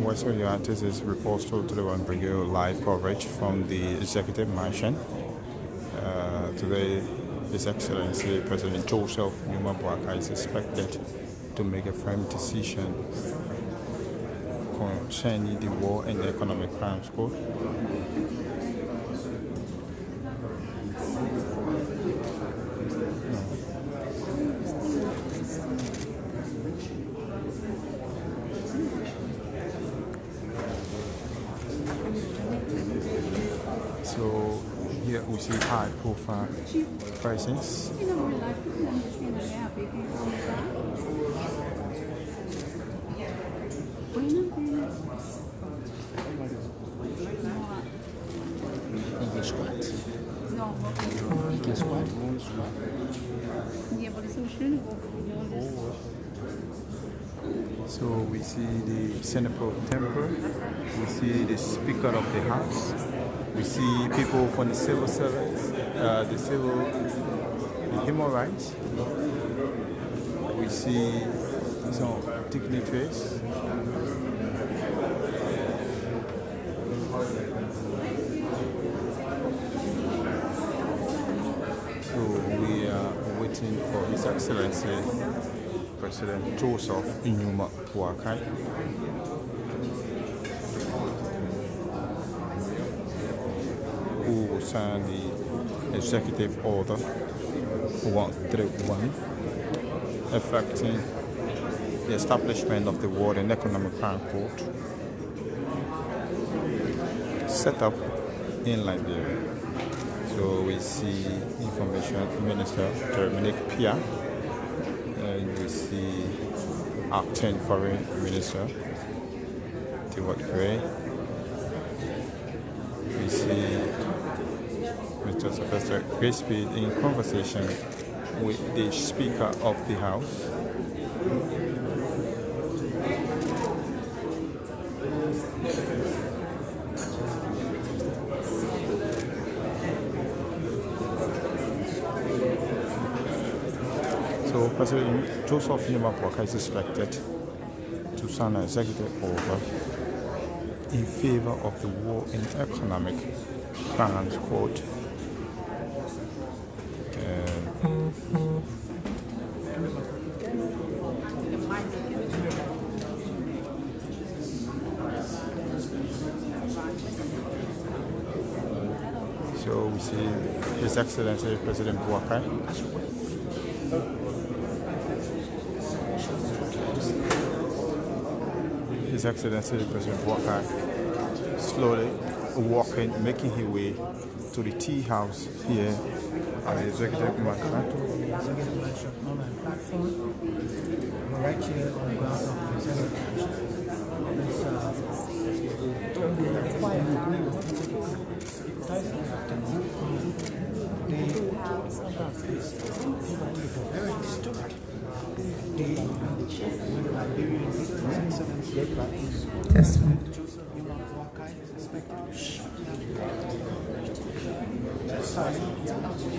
Western United is reports to the one bring you live coverage from the Executive Mansion. Today, His Excellency President Joseph Numa Boakai is expected to make a firm decision concerning the War and Economic Crimes Code. So here we see high-profile persons. So we see the Senator Temple, we see the Speaker of the House, we see people from the civil service, the human rights, we see some dignitaries. So we are waiting for His Excellency President Joseph Numa Boakai. Who will sign the Executive Order 131 affecting the establishment of the War and Economic Crime Court set up in Liberia. So we see Information Minister Dominic Pia, and we see Acting Foreign Minister Stewart Gray. We see Mr. Sylvester Grayspeed in conversation with the Speaker of the House. So President Joseph Numa Boakai is expected to sign an executive order in favor of the War and Economic Crimes Court. So we see His Excellency President Boakai. His Excellency President Boakai slowly walking, making his way to the tea house here at the Executive Mansion. We're right here on the ground of the Executive Mansion. Very historic day when the Liberian President Yes, ma'am. Joseph Numa Boakai is expected to sign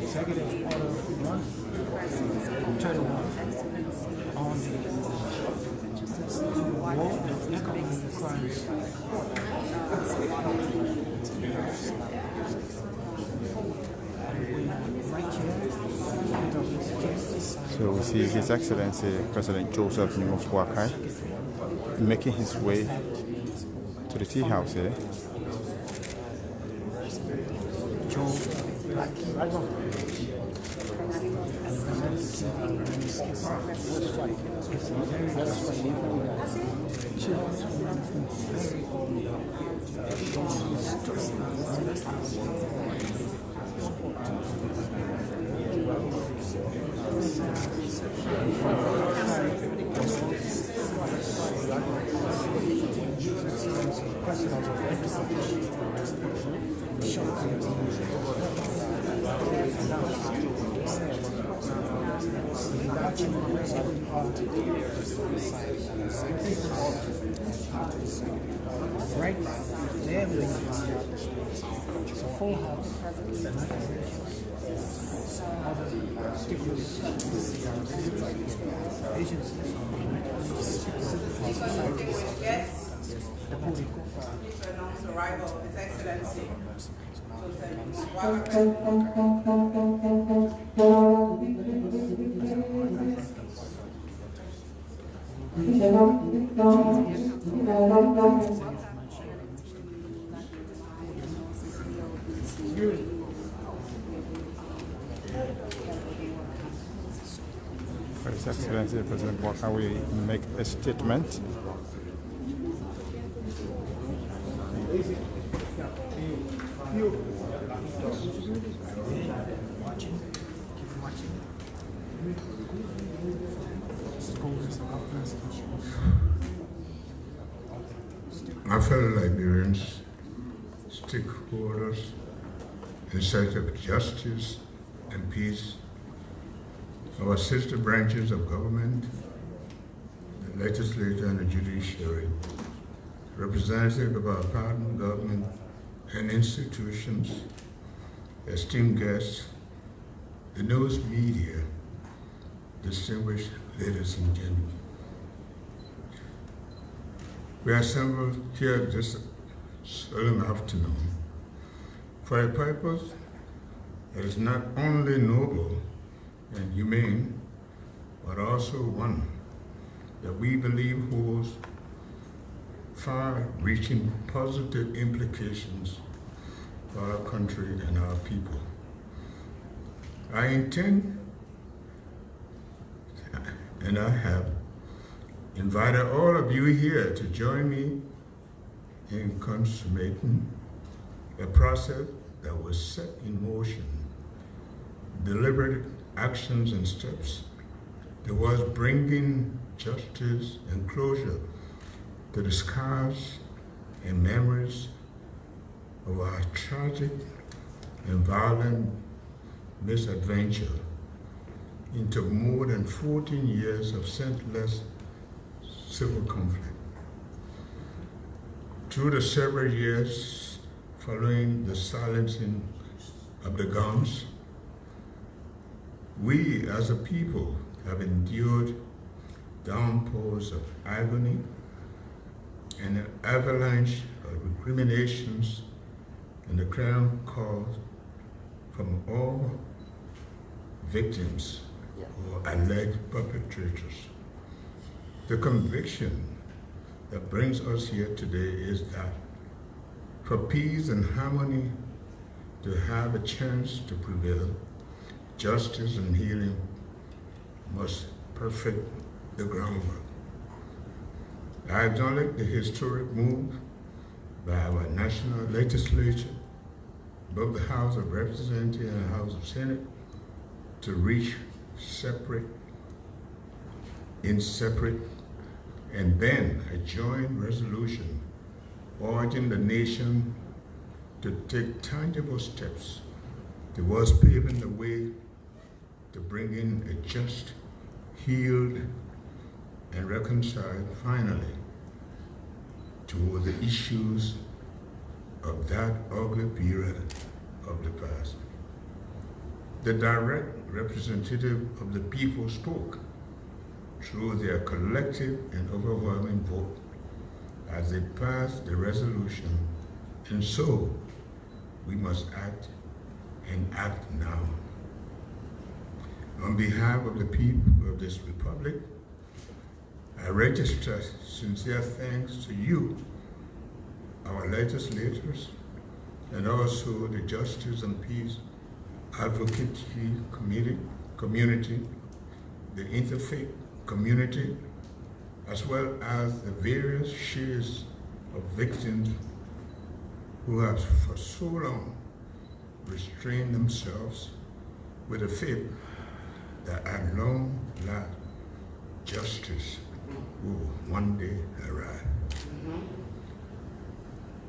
Executive Order 131 on the War and Economic Crimes. So we see His Excellency President Joseph Numa Boakai making his way to the tea house here. Right there, it's a full house. Agencies To announce the arrival of His Excellency His Excellency President Walker will make a statement. My fellow Liberians, stakeholders in search of justice and peace, our sister branches of government, the legislature and the judiciary, representatives of our partner government and institutions, esteemed guests, the news media, distinguished ladies and gentlemen. We are assembled here this solemn afternoon for a purpose that is not only noble and humane, but also one that we believe holds far-reaching positive implications for our country and our people. I intend, and I have, invited all of you here to join me in consummating a process that was set in motion, deliberate actions and steps towards bringing justice and closure to the scars and memories of our tragic and violent misadventure into more than 14 years of senseless civil conflict. Through the several years following the silencing of the guns, we as a people have endured downpours of agony and an avalanche of recriminations and the crime caused from all victims or alleged perpetrators. The conviction that brings us here today is that for peace and harmony to have a chance to prevail, justice and healing must perfect the groundwork. I acknowledge the historic move by our national legislature, both the House of Representatives and the House of Senate, to reach separate and then a joint resolution urging the nation to take tangible steps towards paving the way to bringing a just, healed, and reconciled finally to the issues of that ugly period of the past. The direct representative of the people spoke through their collective and overwhelming vote as they passed the resolution, and so we must act and act now. On behalf of the people of this republic, I register sincere thanks to you, our legislators, and also the Justice and Peace Advocacy community, the interfaith community, as well as the various shades of victims who have for so long restrained themselves with the faith that at long last justice will one day arrive.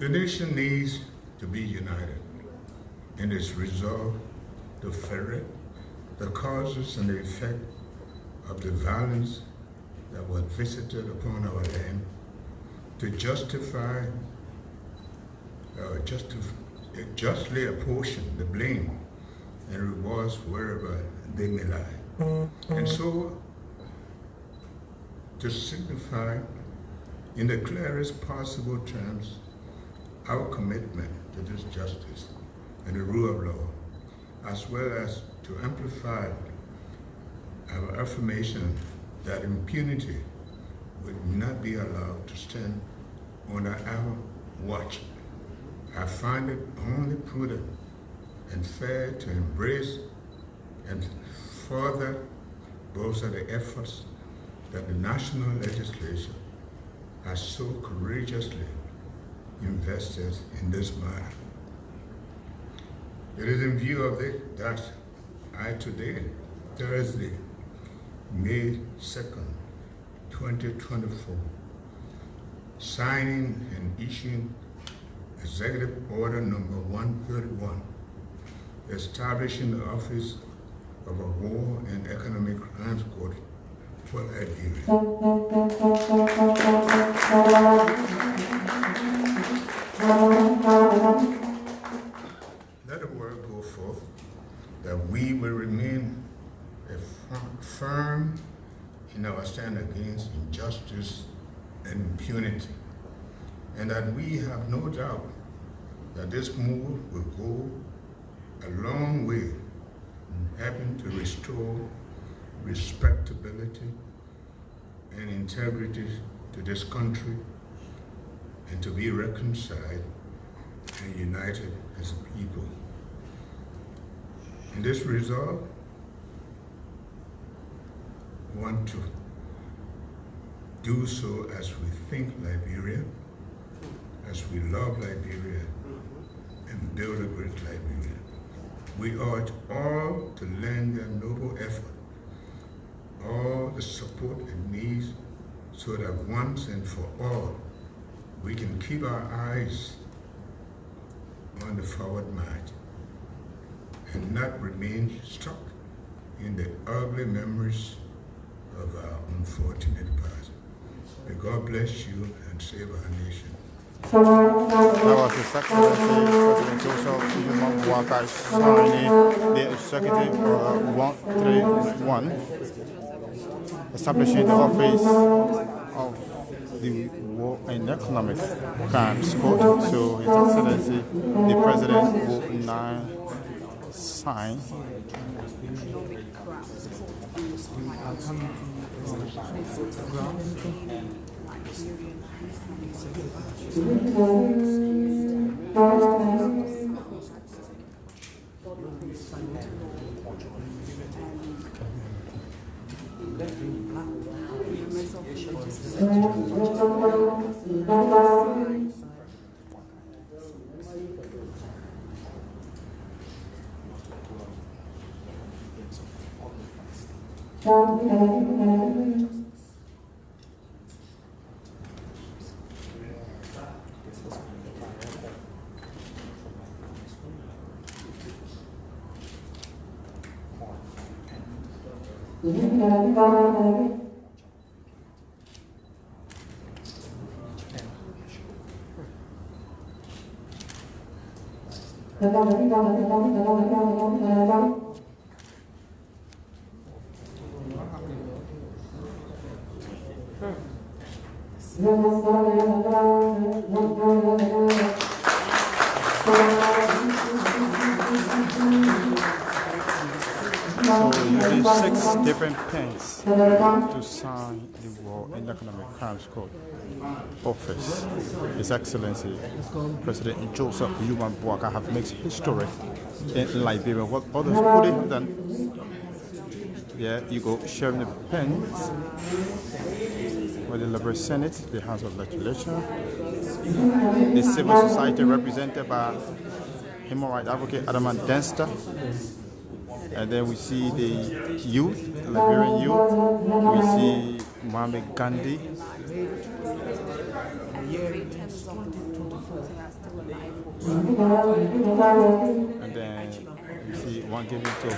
The nation needs to be united in its resolve to ferret the causes and the effect of the violence that was visited upon our land, to justly apportion the blame and rewards wherever they may lie. And so to signify in the clearest possible terms our commitment to this justice and the rule of law, as well as to amplify our affirmation that impunity would not be allowed to stand under our watch. I find it only prudent and fair to embrace and further bolster the efforts that the national legislature has so courageously invested in this matter. It is in view of this that I today, Thursday, May 2nd, 2024, signing and issuing Executive Order Number 131, establishing the Office of a War and Economic Crimes Court for Liberia. Let the word go forth that we will remain firm in our stand against injustice and impunity, and that we have no doubt that this move will go a long way in helping to restore respectability and integrity to this country and to be reconciled and united as a people. In this resolve, we want to do so as we think Liberia, as we love Liberia, and build a great Liberia. We ought all to lend a noble effort, all the support it needs, so that once and for all, we can keep our eyes on the forward march and not remain stuck in the ugly memories of our unfortunate past. May God bless you and save our nation. That was His Excellency President Joseph Numa Walker signing the Executive Order 131, establishing the Office of the War and Economic Crimes Court. So His Excellency the President will now sign. So using 6 different pens to sign the War and Economic Crimes Court Office. His Excellency President Joseph Numa Walker have made history in Liberia. What others could have done? Yeah, you go sharing the pens with the Liberia Senate, the House of Legislature, the civil society represented by human rights advocate Adama Denster. And then we see the youth, the Liberian youth. We see Mohamed Gandhi. And then we see one giving to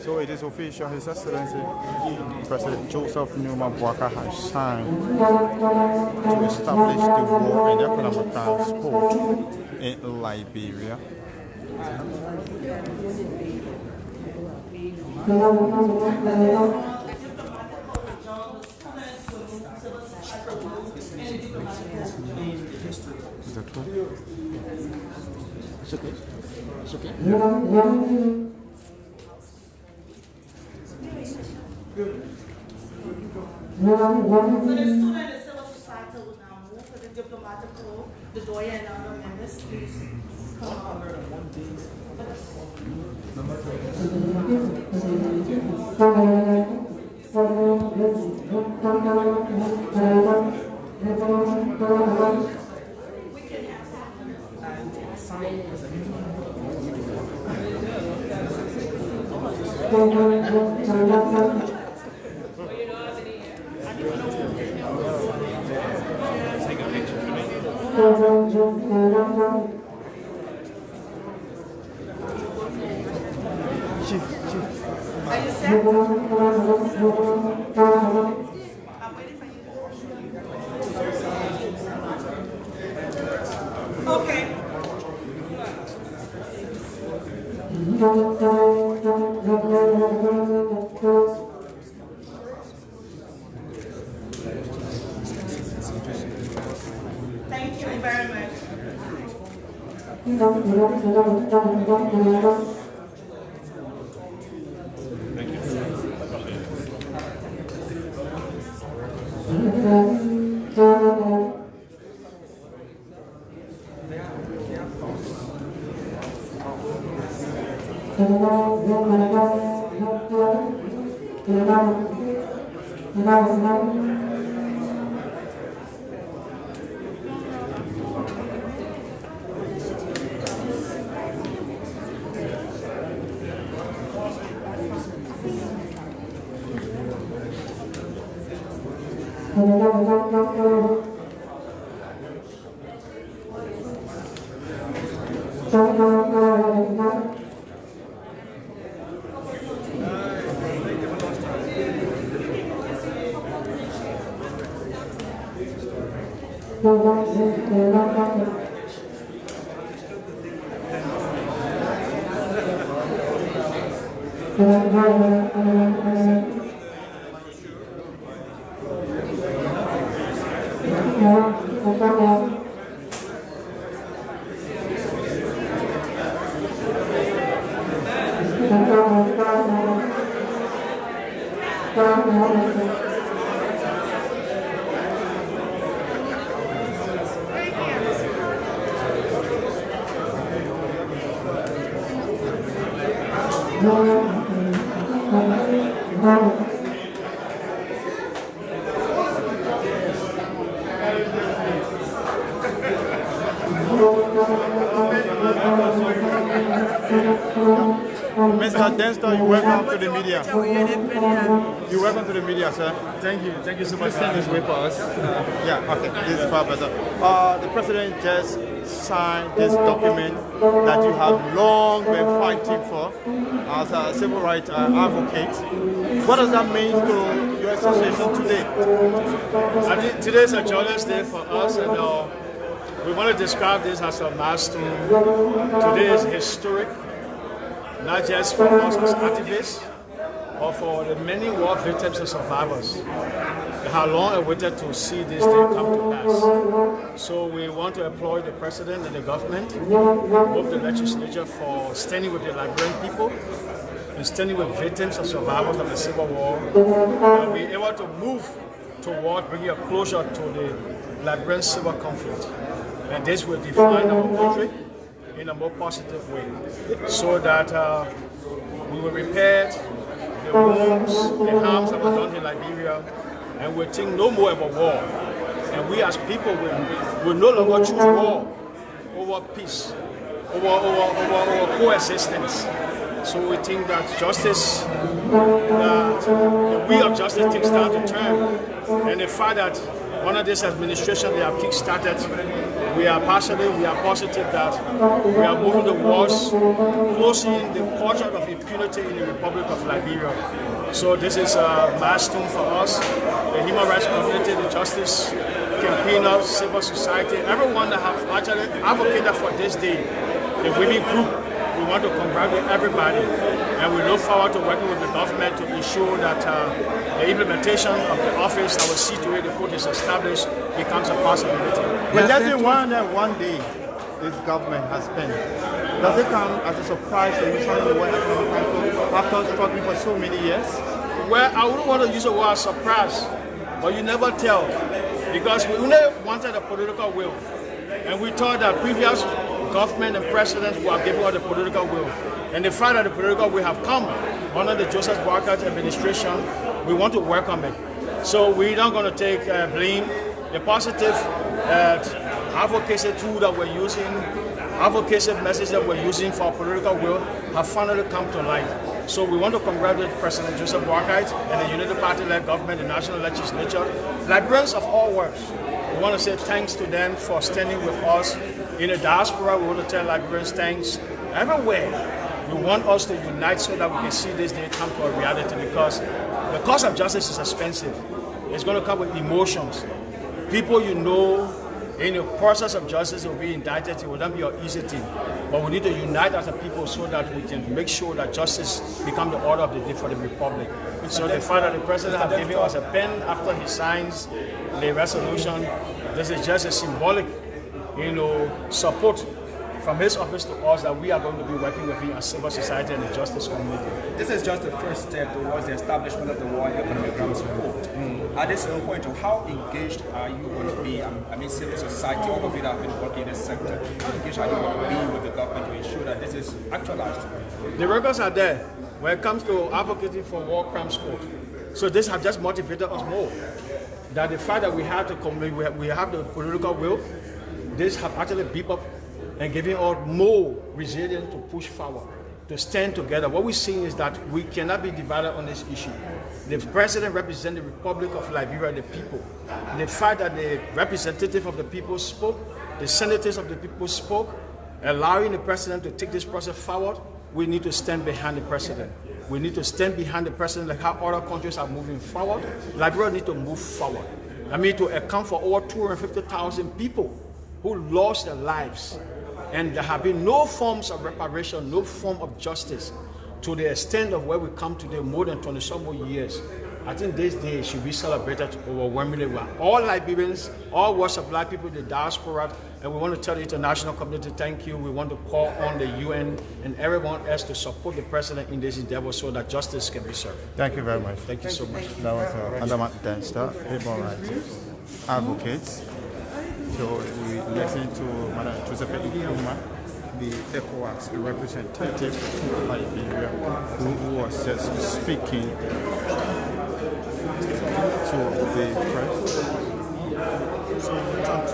So it is official, His Excellency President Joseph Numa Boakai has signed to establish the war and economic transport in Liberia. Is that true? It's okay. It's okay. So the student and civil society will now move for the diplomatic corps, the Doyen and other members, please come on. Are you set? I'm waiting for you. Okay. Thank you very much. Mr. Denster, you're welcome to the media. You're welcome to the media, sir. Thank you so much. Stand this way for us. Yeah, okay, this is far better. The president just signed this document that you have long been fighting for as a civil rights advocate. What does that mean to your association today? I think today is a joyous day for us, and we want to describe this as a milestone. Today is historic, not just for us as activists, but for the many war victims and survivors. They have long awaited to see this day come to pass. So we want to applaud the president and the government, both the legislature, for standing with the Liberian people and standing with victims and survivors of the Civil War. And we're able to move toward bringing a closure to the Liberian civil conflict. And this will define our country in a more positive way, so that we will repair the wounds, the harms that were done in Liberia, and we'll think no more about war. And we as people will no longer choose war over peace, over coexistence. So we think that justice, that the wheel of justice takes time to turn, and the fact that one of this administration they have kick-started we are passionate, we are positive that we are moving towards closing the culture of impunity in the Republic of Liberia. So this is a milestone for us, the human rights community, the justice campaigners, civil society, everyone that have actually advocated for this day, the women group. We want to congratulate everybody, and we look forward to working with the government to ensure that the implementation of the office that will see to it the court is established becomes a possibility. But just in one day this government has spent, does it come as a surprise to you after struggling for so many years? Well, I wouldn't want to use the word surprise, but you never tell, because we only wanted a political will, and we thought that previous government and presidents who have given us the political will, and the fact that the political will have come under the Joseph Boakai administration, we want to welcome it. So we're not going to take blame. The positive advocacy tool that we're using, advocacy message that we're using for our political will have finally come to light. So we want to congratulate President Joseph Boakai and the United Party-led government, the national legislature, Liberians of all works. We want to say thanks to them for standing with us. In the diaspora, we want to tell Liberians thanks. Everywhere, we want us to unite so that we can see this day come to a reality, because the cost of justice is expensive. It's going to come with emotions. People you know, in the process of justice will be indicted. It will not be an easy thing. But we need to unite as a people so that we can make sure that justice becomes the order of the day for the Republic. So the fact that the President has given us a pen after he signs the resolution, this is just a symbolic, support from his office to us that we are going to be working with him as civil society and the justice community. This is just the first step towards the establishment of the World Economic Crimes Court. At this point, how engaged are you going to be? I mean, civil society, all of you that have been working in this sector, how engaged are you going to be with the government to ensure that this is actualized? The records are there when it comes to advocating for World Crimes Court. So this has just motivated us more. That the fact that we have the political will, this have actually beefed up and giving us more resilience to push forward, to stand together. What we're seeing is that we cannot be divided on this issue. The President represents the Republic of Liberia, the people. The fact that the representative of the people spoke, the senators of the people spoke, allowing the President to take this process forward, we need to stand behind the President. We need to stand behind the President like how other countries are moving forward. Liberia needs to move forward. I mean, to account for over 250,000 people who lost their lives, and there have been no forms of reparation, no form of justice to the extent of where we come today, more than 20-some more years. I think this day should be celebrated overwhelmingly well. All Liberians, all walks of life, people in the diaspora, and we want to tell the international community thank you. We want to call on the UN and everyone else to support the President in this endeavor so that justice can be served. Thank you very much. Thank you so much. That was Adamat Denster, human rights advocates. So we listened to Madam Josephine Nkrumah, the ECOWAS representative from Liberia, who was just speaking to the press. So we talk to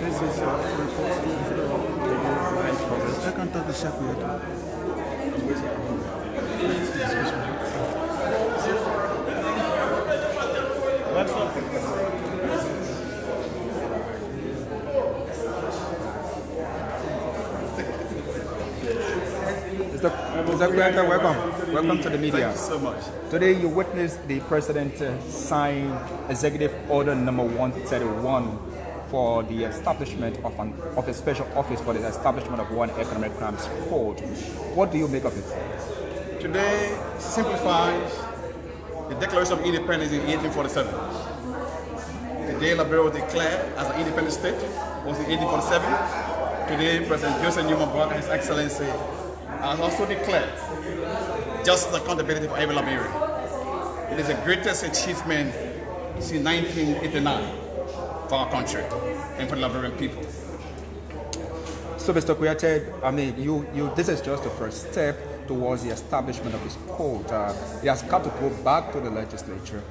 this is a report from live coverage. I can talk to Shakuyaki. Mr. President, welcome to the media. Thank you so much. Today you witnessed the President sign Executive Order number 131 for the establishment of a special office for the establishment of one economic crimes court. What do you make of it? Today simplifies the Declaration of Independence in 1847. The day Liberia was declared as an independent state was in 1847. Today, President Joseph Boakai, His Excellency, has also declared justice and accountability for every Liberian. It is the greatest achievement since 1989 for our country and for the Liberian people. So, Mr. Kuyate, I mean, this is just the first step towards the establishment of this court. It has got to go back to the legislature.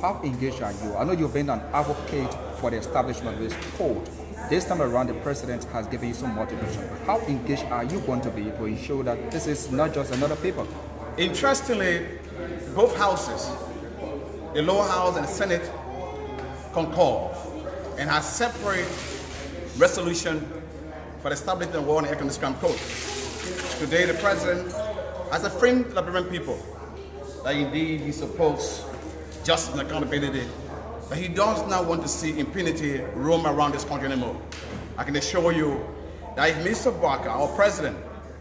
How engaged are you? I know you've been an advocate for the establishment of this court. This time around, the President has given you some motivation. How engaged are you going to be to ensure that this is not just another paper? Interestingly, both houses, the lower house and the Senate, concord and has separate resolution for establishing the War on Economic Scrum Code. Today, the President has affirmed the Liberian people that indeed he supports justice and accountability, but he does not want to see impunity roam around this country anymore. I can assure you that if Mr. Barker, our President,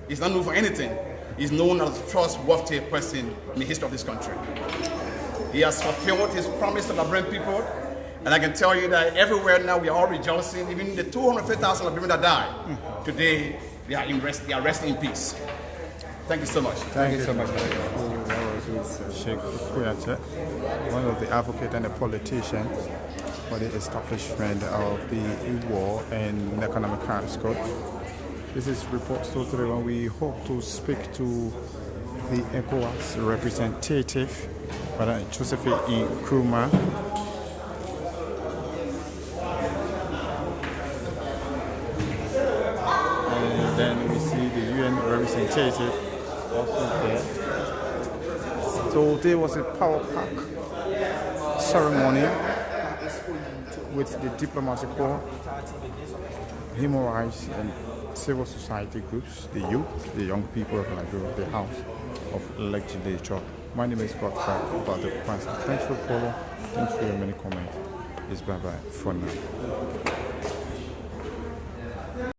is not known for anything, he's known as a trustworthy person in the history of this country. He has fulfilled his promise to the Liberian people, and I can tell you that everywhere now we are all rejoicing. Even the 250,000 Liberians that died, today they are resting in peace. Thank you so much. Thank you so much. Sheikh Kuyate, one of the advocates and a politician for the establishment of the War and Economic Crimes Code. This is Report Story today when we hope to speak to the ECOWAS representative, Madam Josephine Nkrumah. And then we see the UN representative also there. So there was a power pack ceremony with the diplomatic corps, human rights and civil society groups, the youth, the young people of Liberia, the House of Legislature. My name is Bob about the President. Thanks for following. Thanks for your many comments. It's bye-bye for now.